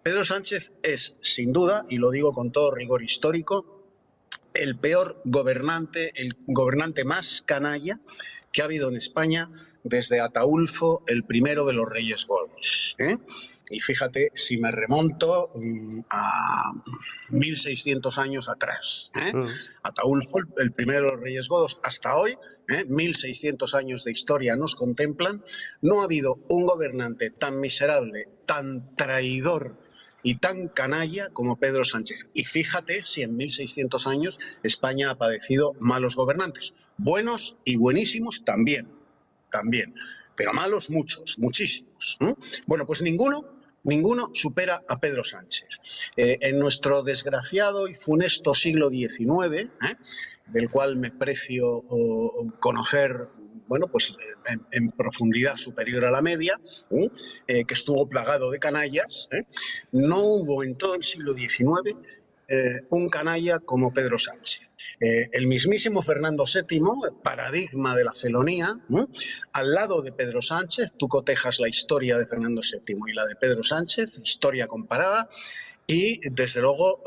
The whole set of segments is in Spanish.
Pedro Sánchez es, sin duda, y lo digo con todo rigor histórico, el peor gobernante, el gobernante más canalla que ha habido en España desde Ataúlfo, el primero de los Reyes Godos. Y fíjate, si me remonto a 1600 años atrás. Ataúlfo, el primero de los Reyes Godos, hasta hoy, 1600 años de historia nos contemplan, no ha habido un gobernante tan miserable, tan traidor y tan canalla como Pedro Sánchez. Y fíjate si en 1600 años España ha padecido malos gobernantes. Buenos y buenísimos también, pero malos muchos, muchísimos. Bueno, pues ninguno supera a Pedro Sánchez. En nuestro desgraciado y funesto siglo XIX, del cual me precio conocer, bueno, pues en profundidad superior a la media, que estuvo plagado de canallas, no hubo en todo el siglo XIX un canalla como Pedro Sánchez. El mismísimo Fernando VII, paradigma de la felonía, al lado de Pedro Sánchez, tú cotejas la historia de Fernando VII y la de Pedro Sánchez, historia comparada, y desde luego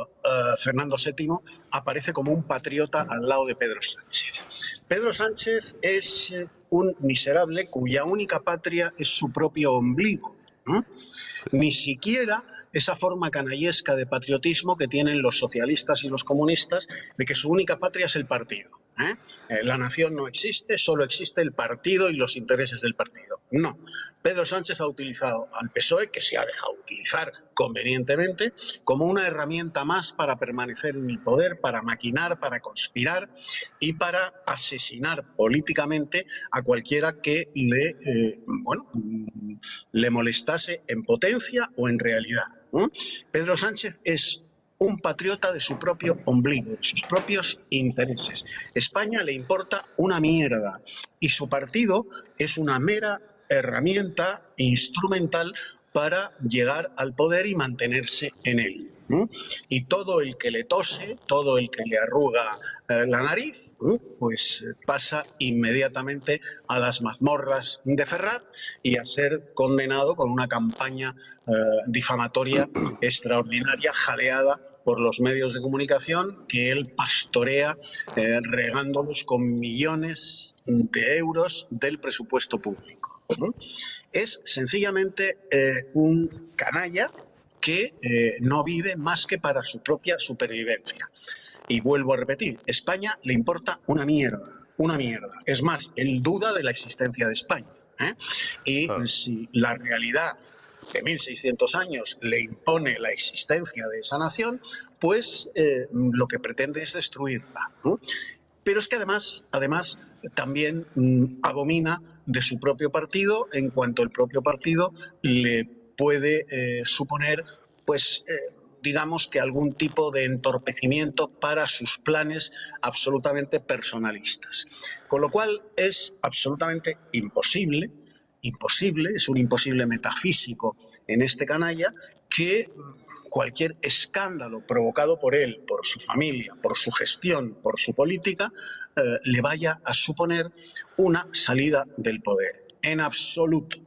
Fernando VII aparece como un patriota al lado de Pedro Sánchez. Pedro Sánchez es un miserable cuya única patria es su propio ombligo. Ni siquiera esa forma canallesca de patriotismo que tienen los socialistas y los comunistas de que su única patria es el partido. La nación no existe, solo existe el partido y los intereses del partido. No. Pedro Sánchez ha utilizado al PSOE, que se ha dejado utilizar convenientemente, como una herramienta más para permanecer en el poder, para maquinar, para conspirar y para asesinar políticamente a cualquiera que le molestase en potencia o en realidad. Pedro Sánchez es un patriota de su propio ombligo, de sus propios intereses. España le importa una mierda y su partido es una mera herramienta instrumental para llegar al poder y mantenerse en él. Y todo el que le tose, todo el que le arruga la nariz, pues pasa inmediatamente a las mazmorras de Ferraz y a ser condenado con una campaña difamatoria extraordinaria, jaleada por los medios de comunicación que él pastorea regándolos con millones de euros del presupuesto público. Es sencillamente un canalla que no vive más que para su propia supervivencia. Y vuelvo a repetir, España le importa una mierda, una mierda. Es más, él duda de la existencia de España. Y si la realidad de 1600 años le impone la existencia de esa nación, pues lo que pretende es destruirla. Pero es que además también abomina de su propio partido en cuanto el propio partido le puede suponer, pues, digamos que algún tipo de entorpecimiento para sus planes absolutamente personalistas. Con lo cual es absolutamente imposible, es un imposible metafísico en este canalla que cualquier escándalo provocado por él, por su familia, por su gestión, por su política, le vaya a suponer una salida del poder. En absoluto.